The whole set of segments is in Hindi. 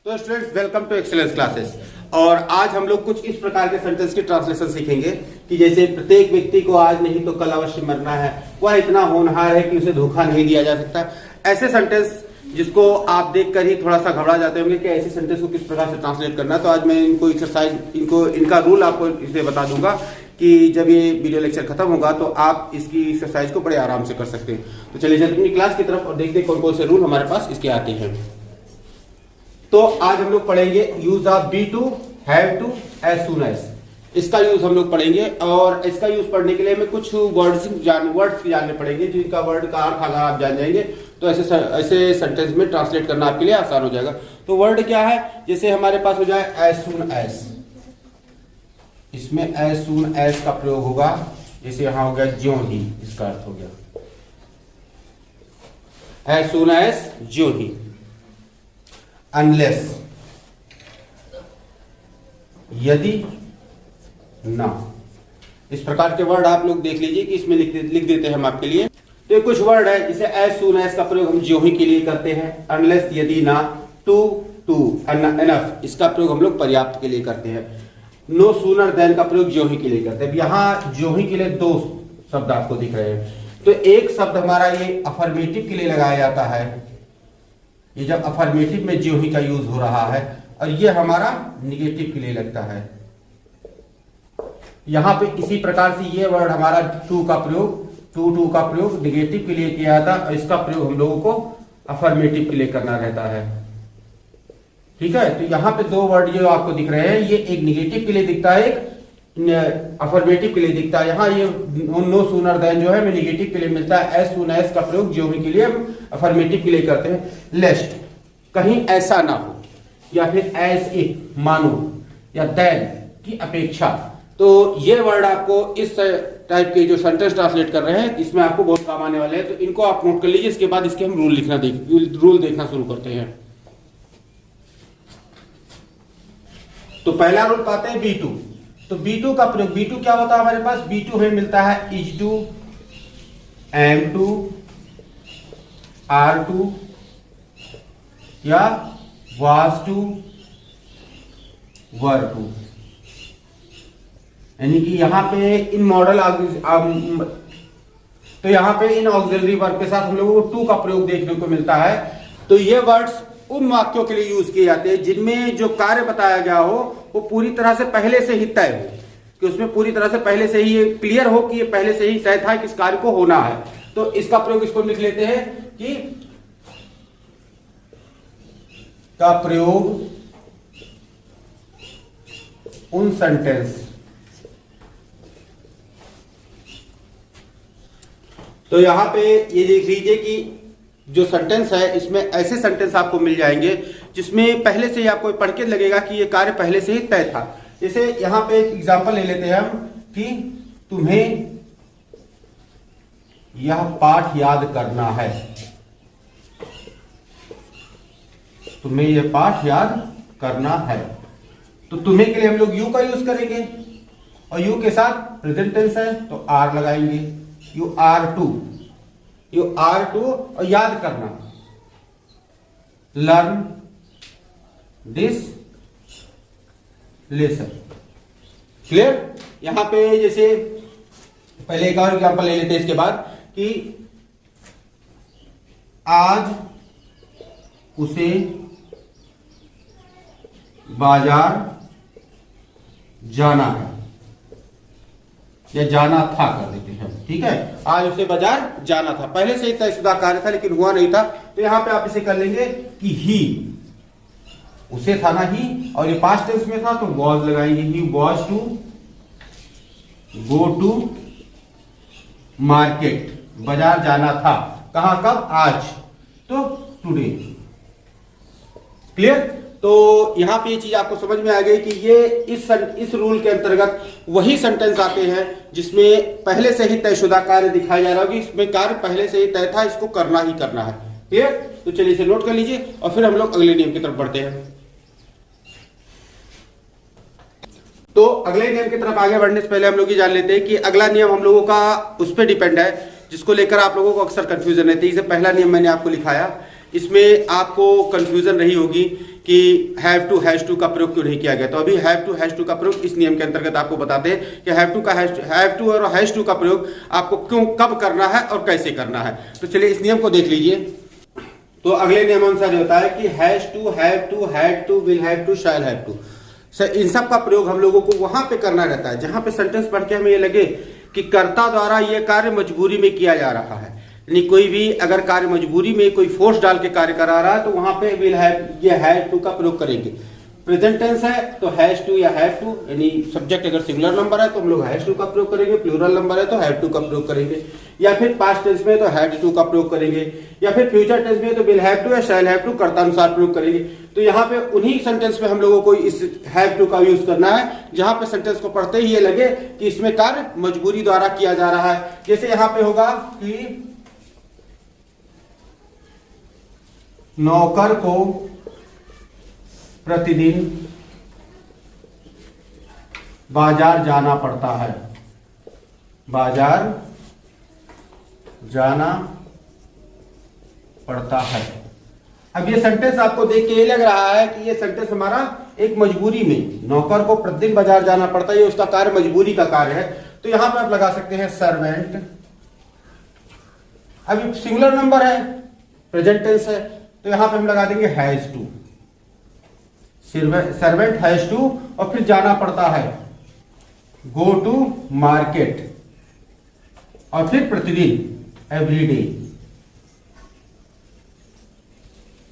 तो students welcome to excellence classes. और आज हम लोग कुछ इस प्रकार के सेंटेंस की ट्रांसलेशन सीखेंगे कि जैसे प्रत्येक व्यक्ति को आज नहीं तो कल अवश्य मरना है, वह इतना होनहार है कि उसे धोखा नहीं दिया जा सकता। ऐसे सेंटेंस जिसको आप देखकर ही थोड़ा सा घबरा जाते होंगे कि ऐसे सेंटेंस को किस प्रकार से ट्रांसलेट करना है। तो आज मैं इनको एक्सरसाइज इनका रूल आपको इसे बता दूंगा कि जब ये वीडियो लेक्चर खत्म होगा तो आप इसकी एक्सरसाइज को बड़े आराम से कर सकते हैं। तो चलिए चलते अपनी क्लास की तरफ और देखते हैं कौन कौन से रूल हमारे पास इसके आते हैं। तो आज हम लोग पढ़ेंगे use of be to, have to, as soon as. इसका यूज हम लोग पढ़ेंगे और इसका यूज पढ़ने के लिए हमें कुछ वर्ड्स जानने पड़ेंगे जिनका वर्ड का अर्थ अगर आप जान जाएंगे तो ऐसे सेंटेंस में ट्रांसलेट करना आपके लिए आसान हो जाएगा। तो वर्ड क्या है, जैसे हमारे पास हो जाए एज सून एज, इसमें एज सून एज का प्रयोग होगा। जैसे यहां हो गया ज्यों ही, इसका अर्थ हो गया एज सून एज ज्यों ही। अनलेस, यदि, ना, इस प्रकार के वर्ड आप लोग देख लीजिए कि इसमें लिख देते हैं हम आपके लिए। तो ये कुछ वर्ड है जिसे एज सून एज का प्रयोग हम ज्यों ही के लिए करते हैं। अनलेस, यदि, ना, टू, एनफ, इसका प्रयोग हम लोग पर्याप्त के लिए करते हैं। नो सूनर देन का प्रयोग ज्यों ही के लिए करते हैं। यहां ज्यों ही के लिए दो शब्द आपको दिख रहे हैं। तो एक शब्द हमारा ये अफर्मेटिव के लिए लगाया जाता है, ये जब अफर्मेटिव में ज्यों ही का यूज हो रहा है, और ये हमारा निगेटिव के लिए लगता है। यहां पे इसी प्रकार से ये वर्ड हमारा टू का प्रयोग निगेटिव के लिए किया जाता है और इसका प्रयोग हम लोगों को अफर्मेटिव के लिए करना रहता है। ठीक है, तो यहां पे दो वर्ड जो आपको दिख रहे हैं, ये एक निगेटिव के लिए दिखता है, एक अफर्मेटिव के लिए दिखता है। यहाँ ये नो सूनर देन जो है हमें निगेटिव के लिए मिलता है। एज सून एज का प्रयोग ज्यों ही के लिए हम अफर्मेटिव के लिए करते हैं। लेस्ट, कहीं ऐसा ना हो, या फिर एज इफ, मानो, या देन की अपेक्षा। तो ये वर्ड आपको इस टाइप के जो सेंटेंस ट्रांसलेट कर रहे हैं इसमें आपको बहुत काम आने वाले हैं। तो इनको आप नोट कर लीजिए, इसके बाद इसके हम रूल देखना शुरू करते हैं। तो पहला रूल पाते हैं बी टू। तो B2 का प्रयोग, B2 क्या होता है हमारे पास, B2 हमें मिलता है is to, am to, are to, या वाज टू, वर टू। यानी कि यहां पे इन मॉडल तो यहां पे इन ऑक्सिलरी वर्ब के साथ हम लोगों को टू का प्रयोग देखने को मिलता है। तो ये वर्ड्स उन वाक्यों के लिए यूज किए जाते हैं जिनमें जो कार्य बताया गया हो वो पूरी तरह से पहले से ही तय हो, कि उसमें पूरी तरह से पहले से ही ये क्लियर हो कि ये पहले से ही तय था कि इस कार्य को होना है। तो इसका प्रयोग इसको लिख लेते हैं कि का प्रयोग उन सेंटेंस, तो यहां पे ये देख लीजिए कि जो सेंटेंस है इसमें ऐसे सेंटेंस आपको मिल जाएंगे जिसमें पहले से ही आपको पढ़ के लगेगा कि ये कार्य पहले से ही तय था। जैसे यहां पे एक एग्जांपल ले लेते हैं हम कि तुम्हें यह पाठ याद करना है, तुम्हें यह पाठ याद करना है। तो तुम्हें के लिए हम लोग यू का यूज करेंगे और यू के साथ प्रेजेंट टेंस है तो आर लगाएंगे। यू आर टू और याद करना, लर्न दिस लेसन। क्लियर। यहां पे जैसे पहले एक और एग्जांपल ले लेते हैं इसके बाद कि आज उसे बाजार जाना है, या जाना था कर देते हैं। ठीक है, आज उसे बाजार जाना था, पहले से ही तयशुदा कार्य था लेकिन हुआ नहीं था। तो यहां पे आप इसे कर लेंगे कि ही, उसे था ना ही, और ये पास्ट टेंस में था तो वॉज लगाएंगे। He was to go to market, बाजार जाना था, कहां, कब, आज, तो टुडे। क्लियर। तो यहां पे ये चीज आपको समझ में आ गई कि ये इस रूल के अंतर्गत वही सेंटेंस आते हैं जिसमें पहले से ही तयशुदा कार्य दिखाया जा रहा है कि इसमें कार्य पहले से ही तय था, इसको करना ही करना है। क्लियर। तो चलिए इसे नोट कर लीजिए और फिर हम लोग अगले नियम की तरफ बढ़ते हैं। तो अगले नियम की तरफ आगे बढ़ने से पहले हम लोग ये जान लेते हैं कि अगला नियम हम लोगों का उस पर डिपेंड है जिसको लेकर आप लोगों को अक्सर कंफ्यूजन रहती है। जैसे पहला नियम मैंने आपको लिखाया, इसमें आपको कंफ्यूजन रही होगी कि हैव टू हैज टू का प्रयोग क्यों नहीं किया गया। तो अभी हैव टू हैज टू का प्रयोग इस नियम के अंतर्गत आपको बताते हैं कि हैव टू और हैज टू का प्रयोग आपको क्यों कब करना है और कैसे करना है। तो चलिए इस नियम को देख लीजिए। तो अगले नियम अनुसार होता है कि has to, have to, had to, will have to, shall have to, इन सब का प्रयोग हम लोगों को वहां पे करना रहता है जहां पे सेंटेंस पढ़ के हमें ये लगे कि कर्ता द्वारा ये कार्य मजबूरी में किया जा रहा है। यानी कोई भी अगर कार्य मजबूरी में कोई फोर्स डाल के कार्य करा रहा है तो वहां पे विल हैव ये हैव टू का प्रयोग करेंगे। प्रेजेंट टेंस है तो हैज टू या हैव टू, यानी सब्जेक्ट अगर सिंगुलर नंबर है तो हम लोग हैज टू का प्रयोग करेंगे, प्लूरल नंबर है तो हैव टू का प्रयोग करेंगे, या फिर पास्ट टेंस में तो हैड टू का प्रयोग करेंगे, या फिर फ्यूचर टेंस में तो विल हैव टू या शैल हैव टू कर्तानुसार प्रयोग करेंगे। तो यहाँ पे उन्हीं सेंटेंस में हम लोगों को इस हैव टू का यूज करना है जहां पे सेंटेंस को पढ़ते ही ये लगे कि इसमें कार्य मजबूरी द्वारा किया जा रहा है। जैसे यहाँ पे होगा कि नौकर को प्रतिदिन बाजार जाना पड़ता है, बाजार जाना पड़ता है। अब ये सेंटेंस आपको देख के ये लग रहा है कि ये सेंटेंस हमारा एक मजबूरी में, नौकर को प्रतिदिन बाजार जाना पड़ता है, ये उसका कार्य मजबूरी का कार्य है। तो यहां पर आप लगा सकते हैं सर्वेंट। अब सिंगुलर नंबर है, प्रेजेंट टेंस है, तो यहां पे हम लगा देंगे has to, servant has to, और फिर जाना पड़ता है गो टू मार्केट, और फिर प्रतिदिन एवरीडे।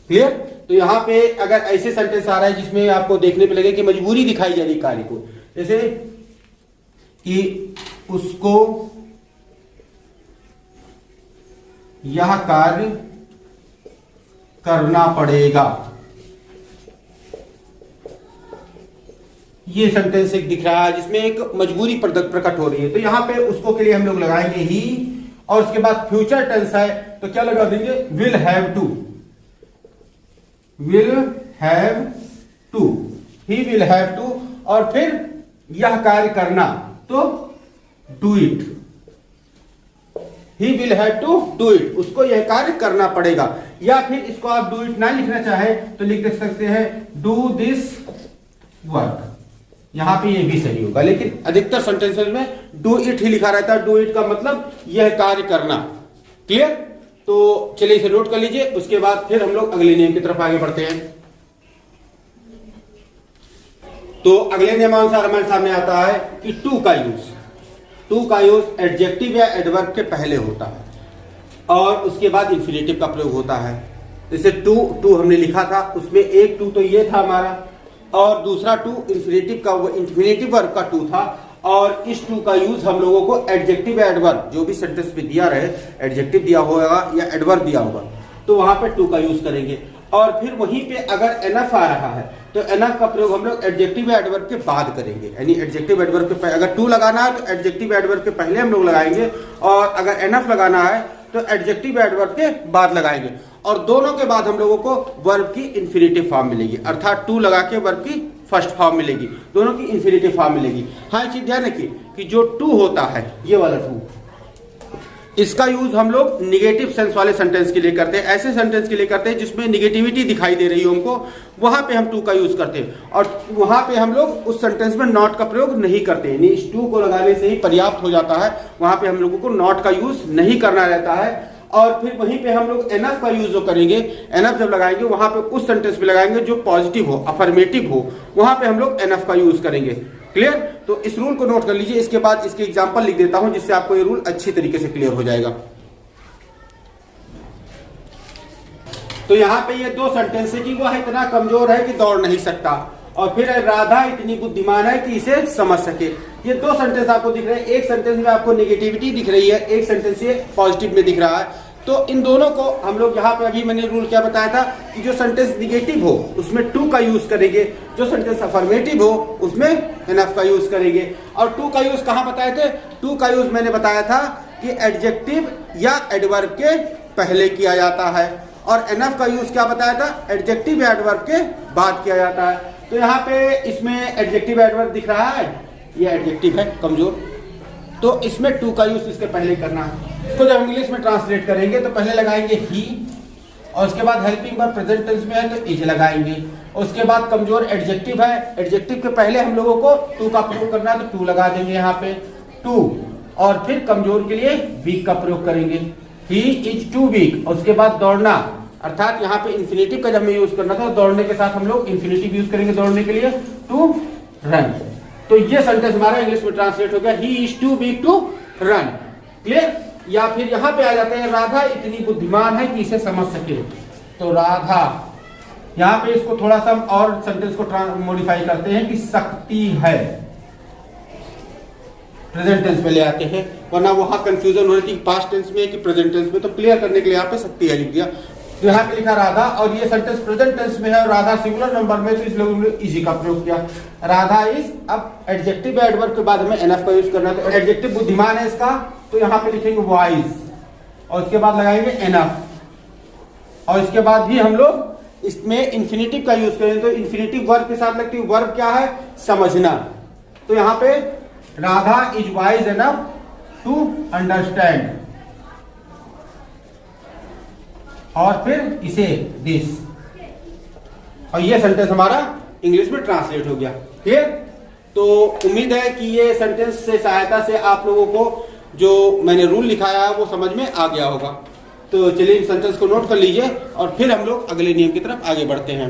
क्लियर। तो यहां पे अगर ऐसे सेंटेंस आ रहा है जिसमें आपको देखने पे लगे कि मजबूरी दिखाई जा रही कार्य को, जैसे कि उसको यह कार्य करना पड़ेगा, ये सेंटेंस एक दिख रहा है जिसमें एक मजबूरी प्रकट हो रही है। तो यहां पे उसको के लिए हम लोग लगाएंगे ही, और उसके बाद फ्यूचर टेंस है तो क्या लगा देंगे will have to, will have to, he will have to, और फिर यह कार्य करना to do it, he will have to do it, उसको यह कार्य करना पड़ेगा। या फिर इसको आप डू इट ना लिखना चाहे तो लिख सकते हैं डू दिस वर्क, यहां पे ये भी सही होगा, लेकिन अधिकतर सेंटेंसेस में डू इट ही लिखा रहता है। डू इट का मतलब यह कार्य करना। क्लियर। तो चलिए इसे नोट कर लीजिए, उसके बाद फिर हम लोग अगले नियम की तरफ आगे बढ़ते हैं। तो अगले नियमानुसार हमारे सामने आता है कि टू का यूज एडजेक्टिव या एडवर्ब के पहले होता है और उसके बाद इंफिनिटिव का प्रयोग होता है। जैसे टू हमने लिखा था, उसमें एक टू तो ये था हमारा, और दूसरा टू इंफिनिटिव का, वो इंफिनिटिव वर्ब का टू था। और इस टू का यूज हम लोगों को एडजेक्टिव या एडवर्ब, जो भी सेंटेंस में दिया रहे, एडजेक्टिव दिया होगा या एडवर्ब दिया होगा, तो वहां पे टू का यूज करेंगे। और फिर वहीं पे अगर एनफ आ रहा है तो एनफ का प्रयोग हम लोग एडजेक्टिव या एडवर्ब के बाद करेंगे। यानी एडजेक्टिव एडवर्ब के अगर टू लगाना है तो एडजेक्टिव एडवर्ब के पहले हम लोग लगाएंगे, और अगर एनफ लगाना है तो एडजेक्टिव एडवर्ब के बाद लगाएंगे। और दोनों के बाद हम लोगों को वर्ब की इंफिनिटिव फॉर्म मिलेगी, अर्थात टू लगा के वर्ब की फर्स्ट फॉर्म मिलेगी, दोनों की इंफिनिटिव फॉर्म मिलेगी। हाँ, एक चीज ध्यान रखिए कि जो टू होता है, ये वाला टू, इसका यूज हम लोग निगेटिव सेंस वाले सेंटेंस के लिए करते हैं, ऐसे सेंटेंस के लिए करते हैं जिसमें निगेटिविटी दिखाई दे रही हो हमको, वहां पे हम टू का यूज करते हैं। और वहां पे हम लोग उस सेंटेंस में नॉट का प्रयोग नहीं करते, यानी इस टू को लगाने से ही पर्याप्त हो जाता है, वहां पे हम लोगों को नॉट का यूज नहीं करना रहता है। और फिर वहीं पे हम लोग एनफ का यूज जो करेंगे, एनफ जब लगाएंगे वहां पे उस सेंटेंस में लगाएंगे जो पॉजिटिव हो, अफर्मेटिव हो, वहां पे हम लोग एनफ का यूज करेंगे। क्लियर। तो इस रूल को नोट कर लीजिए, इसके बाद इसके एग्जांपल लिख देता हूं जिससे आपको ये रूल अच्छी तरीके से क्लियर हो जाएगा। तो यहां पे ये दो सेंटेंस है कि वह इतना कमजोर है कि दौड़ नहीं सकता, और फिर राधा इतनी बुद्धिमान है कि इसे समझ सके। ये दो सेंटेंस आपको दिख रहे हैं, एक सेंटेंस में आपको नेगेटिविटी दिख रही है, एक सेंटेंस ये पॉजिटिव में दिख रहा है। तो इन दोनों को हम लोग यहाँ पे, अभी मैंने रूल क्या बताया था कि जो सेंटेंस निगेटिव हो उसमें टू का यूज करेंगे, जो सेंटेंस अफर्मेटिव हो उसमें एनफ का यूज करेंगे। और टू का यूज कहाँ बताए थे? टू का यूज मैंने बताया था कि एडजेक्टिव या एडवर्ब के पहले किया जाता है, और एनफ का यूज क्या बताया था? एडजेक्टिव या एडवर्ब के बाद किया जाता है। तो यहाँ पे इसमें एडजेक्टिव एडवर्ब दिख रहा है, ये एडजेक्टिव है कमजोर, तो इसमें टू का यूज इसके पहले करना है। इसको जब इंग्लिश में ट्रांसलेट करेंगे तो पहले लगाएंगे ही, और उसके बाद हेल्पिंग वर्ब प्रेजेंट टेंस में है तो इज लगाएंगे, उसके बाद कमजोर एडजेक्टिव है, एडजेक्टिव के पहले हम लोगों को टू का प्रयोग करना है तो टू लगा देंगे यहाँ पे टू, और फिर कमजोर के लिए वीक का प्रयोग करेंगे, ही इज टू वीक। उसके बाद दौड़ना, अर्थात यहाँ पे इंफिनिटिव का जब हमें यूज करना था, दौड़ने के साथ हम लोग इंफिनिटिव यूज करेंगे दौड़ने के लिए, टू रन। तो ये सेंटेंस हमारा इंग्लिश में ट्रांसलेट हो गया, he is too weak to run. Clear? या फिर यहाँ पे आ जाते हैं, राधा इतनी बुद्धिमान है कि इसे समझ सके। तो राधा, यहाँ पे इसको थोड़ा सा और सेंटेंस को मॉडिफाई करते हैं कि सकती है, प्रेजेंट टेंस में ले आते हैं, वरना वहां कंफ्यूजन हो रही थी पास्ट टेंस में कि प्रेजेंट टेंस में। तो क्लियर करने के लिए यहाँ पे सकती है लिख दिया। तो यहाँ पे लिखा राधा, और ये सेंटेंस प्रेजेंट टेंस में है और राधा सिंगुलर नंबर में, तो इस लोगों ने इजी का प्रयोग किया। राधा इज, अब एडजेक्टिव एडवर्ब के बाद हमें एनएफ का यूज करना है, तो एडजेक्टिव बुद्धिमान है इसका, तो यहाँ पे लिखेंगे वाइज, और उसके बाद लगाएंगे एनएफ, और इसके बाद भी हम लोग इसमें इंफिनिटिव का यूज करेंगे। तो इंफिनिटिव वर्ब के साथ लगती है, वर्ब क्या है? समझना। तो यहाँ पे Radha is wise enough to understand, और फिर इसे दिस, और ये सेंटेंस हमारा इंग्लिश में ट्रांसलेट हो गया। क्लियर? तो उम्मीद है कि ये सेंटेंस से सहायता से आप लोगों को जो मैंने रूल लिखाया है वो समझ में आ गया होगा। तो चलिए इस सेंटेंस को नोट कर लीजिए और फिर हम लोग अगले नियम की तरफ आगे बढ़ते हैं।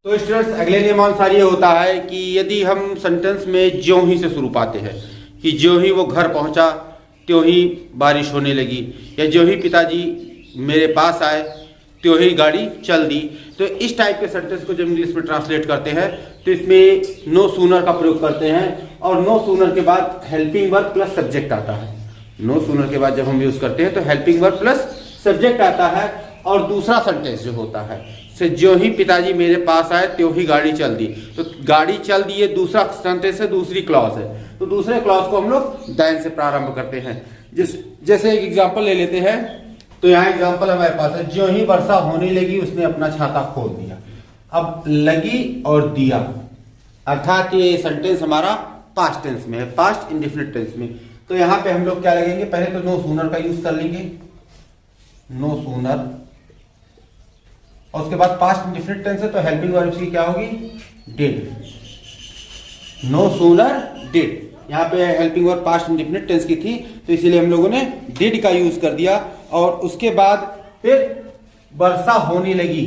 तो स्टूडेंट्स, अगले नियमानुसार ये होता है कि यदि हम सेंटेंस में ज्यों ही से शुरू पाते हैं कि ज्यों ही वो घर पहुंचा त्यों ही बारिश होने लगी, या ज्यों ही पिताजी मेरे पास आए त्यों ही गाड़ी चल दी, तो इस टाइप के सेंटेंस को जब इंग्लिश में ट्रांसलेट करते हैं तो इसमें नो सूनर का प्रयोग करते हैं, और नो सूनर के बाद हेल्पिंग वर्ब प्लस सब्जेक्ट आता है। नो सूनर के बाद जब हम यूज करते हैं तो हेल्पिंग वर्ब प्लस सब्जेक्ट आता है, और दूसरा सेंटेंस जो होता है से ज्यों ही पिताजी मेरे पास आए त्यों ही गाड़ी चल दी, तो गाड़ी चल दी ये दूसरा सेंटेंस है, दूसरी क्लॉज है, तो दूसरे क्लॉज को हम लोग देन से प्रारंभ करते हैं। जैसे एक एग्जांपल ले लेते हैं, तो यहाँ एग्जांपल हमारे पास है, ज्यों ही वर्षा होने लगी उसने अपना छाता खोल दिया। अब लगी और दिया, अर्थात ये सेंटेंस हमारा पास्ट टेंस में है, पास्ट इंडेफिनिट टेंस में। तो यहाँ पे हम लोग क्या लगेंगे, पहले तो नो सूनर का यूज कर लेंगे, नो सूनर, और उसके बाद पास्ट इंडेफिनिट टेंस है तो हेल्पिंग वर्ब की क्या होगी? डिड। नो सूनर डिड, यहाँ पे helping verb past indefinite tense की थी तो इसीलिए हम लोगों ने डिड का यूज कर दिया, और उसके बाद फिर वर्षा होने लगी,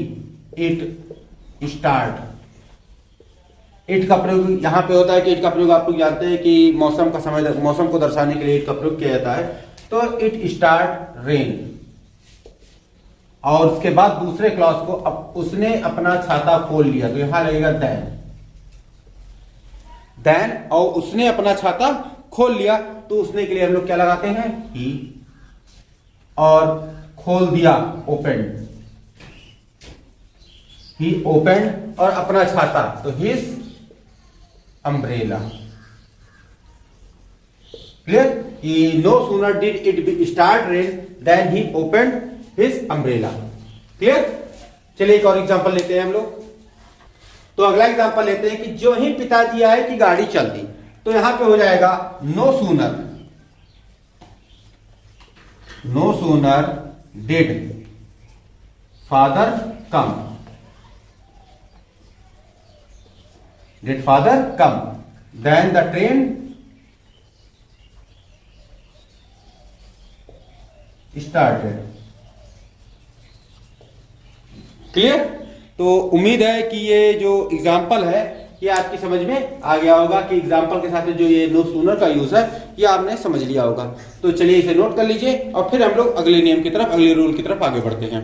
इट स्टार्ट। इट का प्रयोग यहाँ पे होता है कि इट का प्रयोग आप लोग जानते हैं कि मौसम का समय, मौसम को दर्शाने के लिए इट का प्रयोग किया जाता है। तो इट स्टार्ट रेन, और उसके बाद दूसरे क्लॉज को उसने अपना छाता खोल लिया, तो यहां लगेगा देन, देन, और उसने अपना छाता खोल लिया, तो उसने के लिए हम लोग क्या लगाते हैं? ही, और खोल दिया ओपन, ही ओपन, और अपना छाता तो his umbrella. Clear? No sooner did it start rain then he open his umbrella. Clear? चलिए एक और एग्जांपल लेते हैं हम लोग। तो अगला एग्जांपल लेते हैं कि जो ही पिताजी आए कि गाड़ी चल दी, तो यहां पे हो जाएगा no sooner, no sooner did father come, did father come then the train started. Clear? तो उम्मीद है कि ये जो एग्जाम्पल है ये आपकी समझ में आ गया होगा कि एग्जाम्पल के साथ जो ये नो सूनर का यूज है ये आपने समझ लिया होगा। तो चलिए इसे नोट कर लीजिए और फिर हम लोग अगले नियम की तरफ, अगले रूल की तरफ आगे बढ़ते हैं।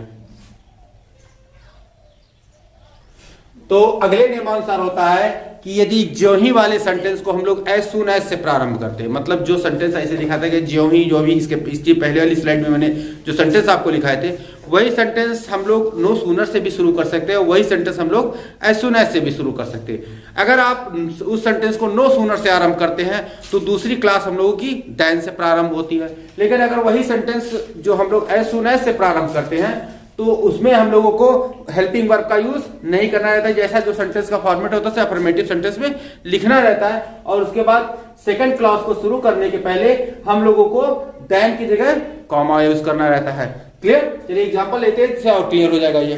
तो अगले नियमानुसार होता है कि यदि ज्यों ही वाले सेंटेंस को हम लोग एज सून एज से प्रारंभ करते हैं, मतलब जो सेंटेंस ऐसे लिखा था कि ज्यों ही, जो भी इसकी पहले वाली स्लाइड में मैंने जो सेंटेंस आपको लिखाए थे वही सेंटेंस हम लोग नो सूनर से भी शुरू कर सकते हैं, वही सेंटेंस हम लोग एज सून एज से भी शुरू कर सकते हैं। अगर आप उस सेंटेंस को नो सूनर से आरंभ करते हैं तो दूसरी क्लास हम लोगों की देन से प्रारंभ होती है, लेकिन अगर वही सेंटेंस जो हम लोग एज सून एज से प्रारंभ करते हैं तो उसमें हम लोगों को हेल्पिंग वर्ब का यूज नहीं करना रहता है, जैसा जो सेंटेंस का फॉर्मेट होता है अफर्मेटिव सेंटेंस में लिखना रहता है, और उसके बाद सेकंड क्लॉज को शुरू करने के पहले हम लोगों को देन की जगह कॉमा यूज करना रहता है। क्लियर? चलिए एग्जांपल लेते हैं जिससे और क्लियर हो जाएगा ये।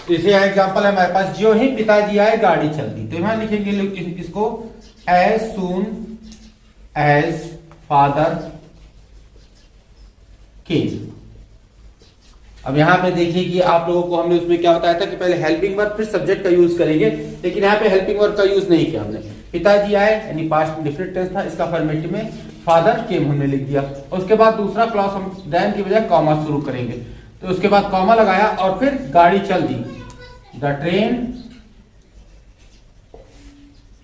जैसे यहाँ एग्जाम्पल है हमारे पास, जो ही पिताजी आए गाड़ी चल दी, तो यहां लिखेंगे इसको as soon as father came. अब यहाँ पे देखिए कि आप लोगों को हमने उसमें क्या बताया था कि पहले हेल्पिंग वर्ब फिर सब्जेक्ट का यूज करेंगे, लेकिन यहाँ पे हेल्पिंग वर्ब का यूज नहीं किया हमने। पिताजी आए यानी पास्ट इंडेफिनिट टेंस था, इसका अफर्मेटिव में फादर केम हमने लिख दिया। और उसके बाद दूसरा क्लॉज हम देन की बजाय कॉमा शुरू करेंगे, तो उसके बाद कॉमा लगाया और फिर गाड़ी चल दी, द ट्रेन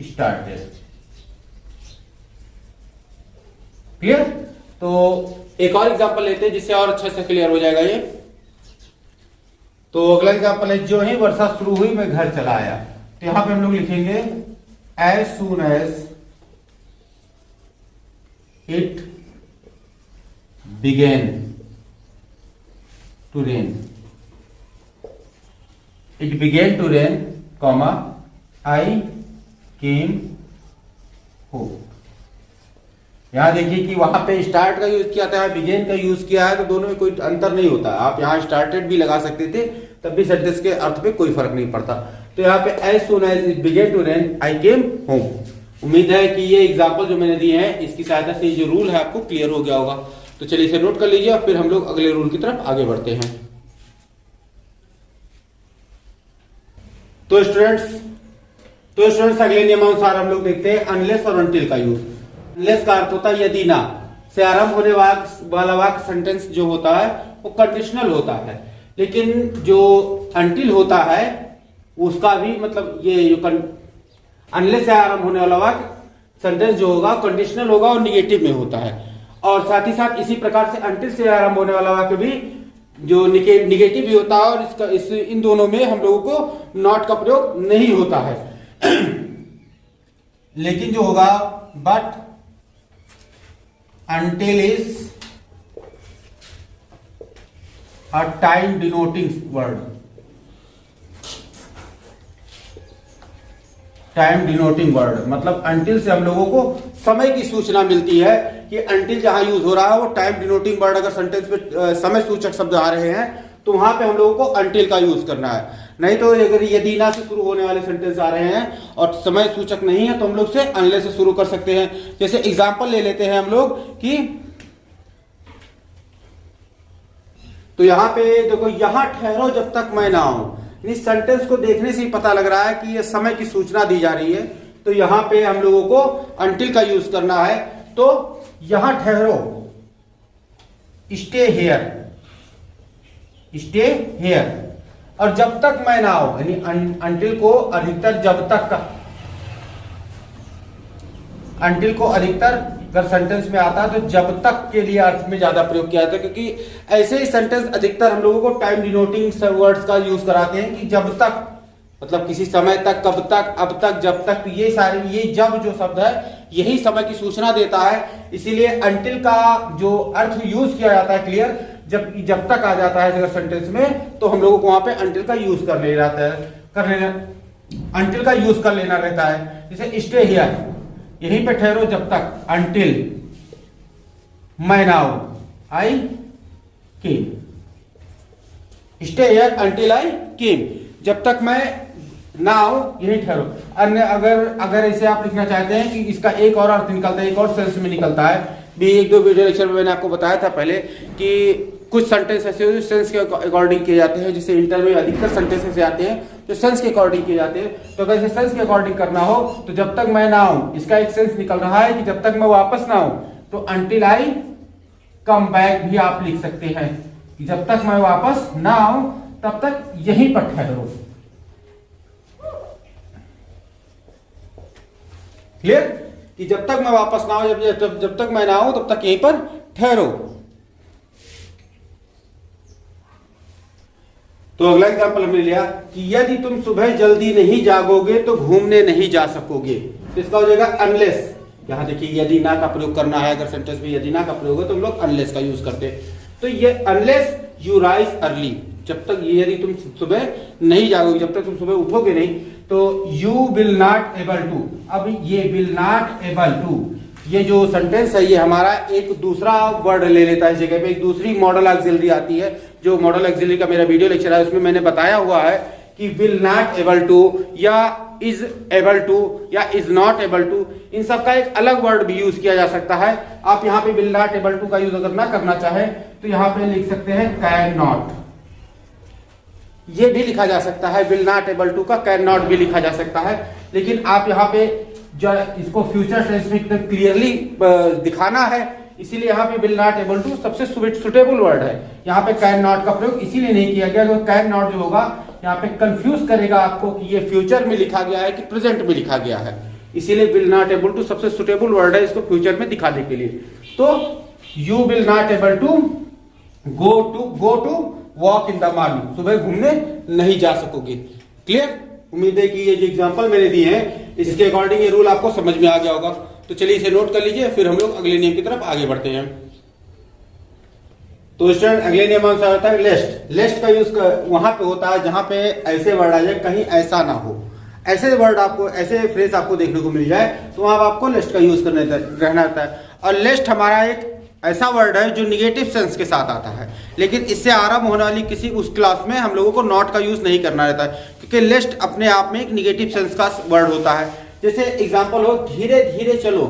स्टार्टेड। क्लियर? तो एक और एग्जांपल लेते हैं जिससे और अच्छे से क्लियर हो जाएगा ये। तो अगला एग्जांपल है, जो ही वर्षा शुरू हुई मैं घर चला आया। तो यहां पे हम लोग लिखेंगे as soon as it began to rain, it began to rain, comma I came home. यहां देखिए कि वहां पे स्टार्ट का यूज किया था, बिगेन का यूज किया है, तो दोनों में कोई अंतर नहीं होता। आप यहां स्टार्टेड भी लगा सकते थे, तब भी सेंटेंस के अर्थ पे कोई फर्क नहीं पड़ता। तो यहाँ पे as soon as it began to rain I came home. उम्मीद है कि ये एग्जाम्पल जो मैंने दिए हैं इसकी सहायता से जो रूल है आपको क्लियर हो गया होगा। तो चलिए इसे नोट कर लीजिए और फिर हम लोग अगले रूल की तरफ आगे बढ़ते हैं। तो स्टूडेंट्स अगले नियमानुसार हम लोग देखते हैं अनलेस और अनटिल का यूज। अनलेस का अर्थ होता है यदि ना से आरंभ होने वाला वाक्य सेंटेंस जो होता है वो कंडीशनल होता है, लेकिन जो अनटिल होता है उसका भी मतलब ये जो अनलेस से आरंभ होने वाला वाक्य सेंटेंस जो होगा कंडीशनल होगा और निगेटिव में होता है। और साथ ही साथ इसी प्रकार से अनटिल से आरंभ होने वाला वाक्य भी जो निगेटिव भी होता है, और इन दोनों में हम लोगों को नॉट का प्रयोग नहीं होता है। लेकिन जो होगा but until is a time denoting word, time denoting word मतलब until से हम लोगों को समय की सूचना मिलती है कि until जहां यूज हो रहा है वो टाइम डिनोटिंग वर्ड, अगर सेंटेंस में समय सूचक शब्द आ रहे हैं तो वहां पे हम लोगों को until का यूज करना है। नहीं तो अगर यदि ना से शुरू होने वाले सेंटेंस आ रहे हैं और समय सूचक नहीं है तो हम लोग से अनलेस से शुरू कर सकते हैं। जैसे एग्जांपल ले लेते हैं हम लोग कि, तो यहां पे देखो, यहां ठहरो जब तक मैं ना आऊं। इस सेंटेंस को देखने से ही पता लग रहा है कि ये समय की सूचना दी जा रही है, तो यहां पे हम लोगों को अनटिल का यूज करना है। तो यहां ठहरो, स्टे हियर, स्टे हियर, और जब तक मैं ना आऊं, यानी अनटिल को अधिकतर जब तक का, अनटिल को अधिकतर अगर सेंटेंस में आता है तो जब तक के लिए अर्थ में ज्यादा प्रयोग किया जाता है, क्योंकि ऐसे ही सेंटेंस अधिकतर हम लोगों को टाइम डिनोटिंग वर्ड्स का यूज कराते हैं कि जब तक मतलब किसी समय तक, कब तक, अब तक, जब तक, ये सारे ये जब जो शब्द है यही समय की सूचना देता है। इसीलिए अनटिल का जो अर्थ यूज किया जाता है क्लियर, जब तक आ जाता है अगर सेंटेंस में, तो हम लोगों को वहां पे अनटिल का यूज कर लेना अनटिल का यूज कर लेना रहता है। जैसे स्टे हियर, यहीं पे ठहरो जब तक, अनटिल मैं now I came, stay here until I came, जब तक मैं ना आओ यही ठहरो। अन्य अगर इसे आप लिखना चाहते हैं कि इसका एक और अर्थ निकलता है, एक और सेंस में निकलता है भी। एक दो वीडियो लेक्चर में मैंने आपको बताया था पहले कि कुछ सेंटेंस ऐसे सेंस के अकॉर्डिंग किए जाते हैं, जिसे इंटर में अधिकतर सेंटेंस ऐसे आते हैं जो सेंस के अकॉर्डिंग किए जाते हैं। तो अगर इसे सेंस के अकॉर्डिंग करना हो तो जब तक मैं ना आऊं, इसका एक सेंस निकल रहा है कि जब तक मैं वापस ना आऊं, तो अनटिल आई कम बैक भी आप लिख सकते हैं कि जब तक मैं वापस ना आऊं तब तक यहीं पर ठहरो। क्लियर? कि जब तक मैं वापस ना आऊं, जब तक मैं ना आऊं तब तक यहीं पर ठहरो। तो अगला एग्जाम्पल हमने लिया कि यदि तुम सुबह जल्दी नहीं जागोगे तो घूमने नहीं जा सकोगे। तो इसका हो जाएगा अनलेस। यहां देखिए यदि ना का प्रयोग करना है, अगर सेंटेंस में यदि ना का प्रयोग है तो हम लोग अनलेस का यूज करते हैं। तो ये अनलेस यू राइज अर्ली, जब तक यदि तुम सुबह नहीं जागोगे, जब तक तुम सुबह उठोगे नहीं, तो you will not able to. अब ये विल नॉट एबल टू, ये जो सेंटेंस है ये हमारा एक दूसरा वर्ड ले लेता है इस जगह पे, एक दूसरी मॉडल ऑक्सिलरी आती है। जो मॉडल ऑक्सिलरी का मेरा वीडियो लेक्चर है उसमें मैंने बताया हुआ है कि विल नॉट एबल टू या इज एबल टू या इज नॉट एबल टू, इन सब का एक अलग वर्ड भी यूज किया जा सकता है। आप यहाँ पे विल नॉट एबल टू का यूज अगर ना करना चाहे तो यहाँ पे लिख सकते हैं कैन नॉट, ये भी लिखा जा सकता है। विल नॉट एबल टू का कैन नॉट भी लिखा जा सकता है, लेकिन आप यहाँ पे जो इसको फ्यूचर टेंस में एकदम क्लियरली दिखाना है, इसीलिए यहाँ पे विल नॉट एबल टू सबसे सुटेबल वर्ड है। यहाँ पे कैन नॉट का प्रयोग इसीलिए नहीं किया गया, क्योंकि कैन नॉट जो होगा यहाँ पे कंफ्यूज करेगा आपको कि ये फ्यूचर में लिखा गया है कि प्रेजेंट में लिखा गया है, इसीलिए विल नॉट एबल टू सबसे सुटेबल वर्ड है इसको फ्यूचर में दिखाने के लिए। तो you will not able to go to walk in the morning, सुबह घूमने नहीं जा सकोगे। क्लियर? उम्मीद है कि ये जो एग्जांपल मैंने दिए हैं इसके अकॉर्डिंग ये रूल आपको समझ में आ गया होगा। तो चलिए इसे नोट कर लीजिए, फिर हम लोग अगले नियम की तरफ आगे बढ़ते हैं। तो स्टूडेंट अगले नियम अनुसार होता है लेस्ट। लेस्ट का यूज वहां पे होता है जहां पे ऐसे वर्ड आ जाए कहीं ऐसा ना हो, ऐसे वर्ड आपको, ऐसे फ्रेज आपको देखने को मिल जाए तो वहां आपको लेस्ट का यूज करना रहना होता है। और लेस्ट हमारा एक ऐसा वर्ड है जो निगेटिव सेंस के साथ आता है, लेकिन इससे आरंभ होने वाली किसी उस क्लास में हम लोगों को नॉट का यूज नहीं करना रहता है, क्योंकि लेस्ट अपने आप में एक निगेटिव सेंस का वर्ड होता है। जैसे एग्जांपल हो धीरे धीरे चलो,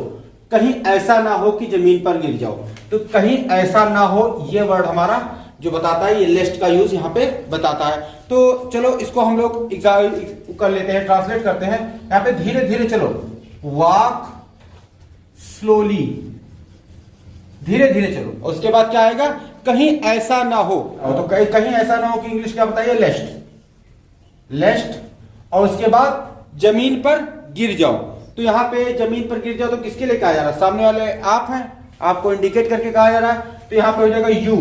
कहीं ऐसा ना हो कि जमीन पर गिर जाओ, तो कहीं ऐसा ना हो ये वर्ड हमारा जो बताता है, ये लेस्ट का यूज यहाँ पे बताता है। तो चलो इसको हम लोग कर लेते हैं, ट्रांसलेट करते हैं। यहाँ पे धीरे धीरे चलो, वॉक स्लोली, धीरे धीरे चलो। और उसके बाद क्या आएगा? कहीं ऐसा ना हो, तो कहीं ऐसा ना हो कि इंग्लिश क्या बताइए? लेस्ट, लेस्ट। और उसके बाद जमीन पर गिर जाओ, तो यहाँ पे जमीन पर गिर जाओ तो किसके लिए कहा जा रहा है? सामने वाले आप हैं, आपको इंडिकेट करके कहा जा रहा है, तो यहाँ पे हो जाएगा यू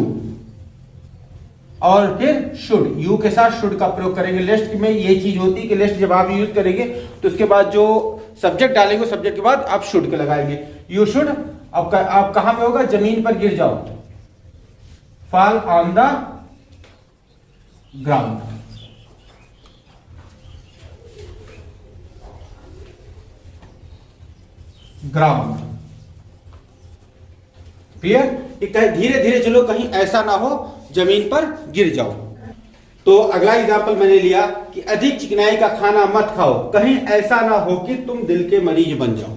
और फिर शुड, यू के साथ शुड का प्रयोग करेंगे। लिस्ट में ये चीज होती है कि लिस्ट जब आप यूज करेंगे तो उसके बाद जो सब्जेक्ट डालेंगे सब्जेक्ट के बाद आप शुड के लगाएंगे, यू शुड। अब आप कहां पे होगा? जमीन पर गिर जाओ, fall on the ground. Ground, clear? धीरे धीरे चलो, कहीं ऐसा ना हो जमीन पर गिर जाओ। तो अगला एग्जाम्पल मैंने लिया कि अधिक चिकनाई का खाना मत खाओ, कहीं ऐसा ना हो कि तुम दिल के मरीज बन जाओ।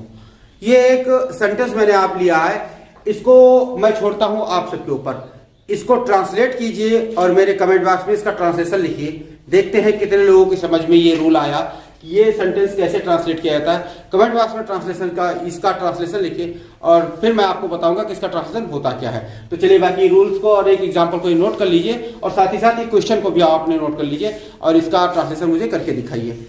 ये एक सेंटेंस मैंने आप लिया है, इसको मैं छोड़ता हूं आप सबके ऊपर। इसको ट्रांसलेट कीजिए और मेरे कमेंट बॉक्स में इसका ट्रांसलेशन लिखिए। देखते हैं कितने लोगों की समझ में ये रूल आया कि ये सेंटेंस कैसे ट्रांसलेट किया जाता है। कमेंट बॉक्स में ट्रांसलेशन का इसका ट्रांसलेशन लिखिए और फिर मैं आपको बताऊंगा कि इसका ट्रांसलेशन होता क्या है। तो चलिए बाकी रूल्स को और एक एग्जांपल को नोट कर लीजिए और साथ ही साथ एक क्वेश्चन को भी आपने नोट कर लीजिए और इसका ट्रांसलेशन मुझे करके दिखाइए।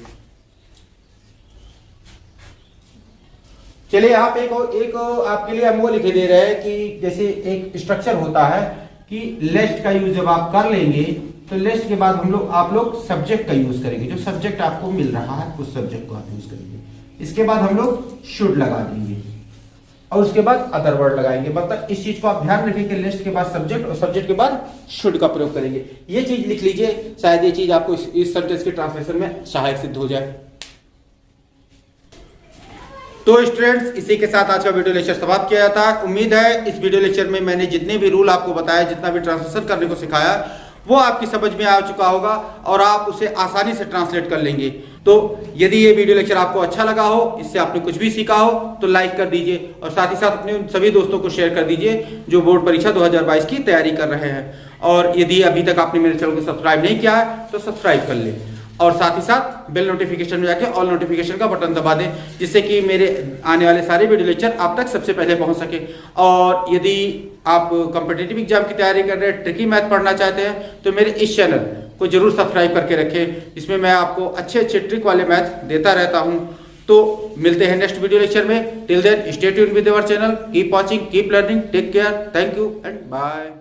चलिए आप एक आपके लिए हम वो लिखे दे रहे हैं कि जैसे एक स्ट्रक्चर होता है कि लेस्ट का यूज जब आप कर लेंगे तो लेस्ट के बाद आप लोग सब्जेक्ट का यूज करेंगे, जो सब्जेक्ट आपको मिल रहा है उस सब्जेक्ट को आप यूज करेंगे। इसके बाद हम लोग शुड लगा देंगे और उसके बाद अदर वर्ड लगाएंगे। मतलब इस चीज को आप ध्यान रखिए कि लिस्ट के बाद सब्जेक्ट और सब्जेक्ट के बाद शुड का प्रयोग करेंगे। ये चीज लिख लीजिए, शायद ये चीज आपको इस सेंटेंस के ट्रांसलेशन में सहायक सिद्ध हो जाए। तो स्टूडेंट्स इसी के साथ आज का वीडियो लेक्चर समाप्त किया जाता है। उम्मीद है इस वीडियो लेक्चर में मैंने जितने भी रूल आपको बताया, जितना भी ट्रांसलेशन करने को सिखाया, वो आपकी समझ में आ चुका होगा और आप उसे आसानी से ट्रांसलेट कर लेंगे। तो यदि ये वीडियो लेक्चर आपको अच्छा लगा हो, इससे आपने कुछ भी सीखा हो, तो लाइक कर दीजिए और साथ ही साथ अपने सभी दोस्तों को शेयर कर दीजिए जो बोर्ड परीक्षा 2022 की तैयारी कर रहे हैं। और यदि अभी तक आपने मेरे चैनल को सब्सक्राइब नहीं किया है तो सब्सक्राइब कर ले और साथ ही साथ बेल नोटिफिकेशन में जाके ऑल नोटिफिकेशन का बटन दबा दें, जिससे कि मेरे आने वाले सारे वीडियो लेक्चर आप तक सबसे पहले पहुंच सके। और यदि आप कॉम्पिटिटिव एग्जाम की तैयारी कर रहे हैं, ट्रिकी मैथ पढ़ना चाहते हैं, तो मेरे इस चैनल को जरूर सब्सक्राइब करके रखें। इसमें मैं आपको अच्छे अच्छे ट्रिक वाले मैथ देता रहता हूं। तो मिलते हैं नेक्स्ट वीडियो लेक्चर में। Till then stay tuned with our channel, keep watching, keep learning, take care, thank you and bye.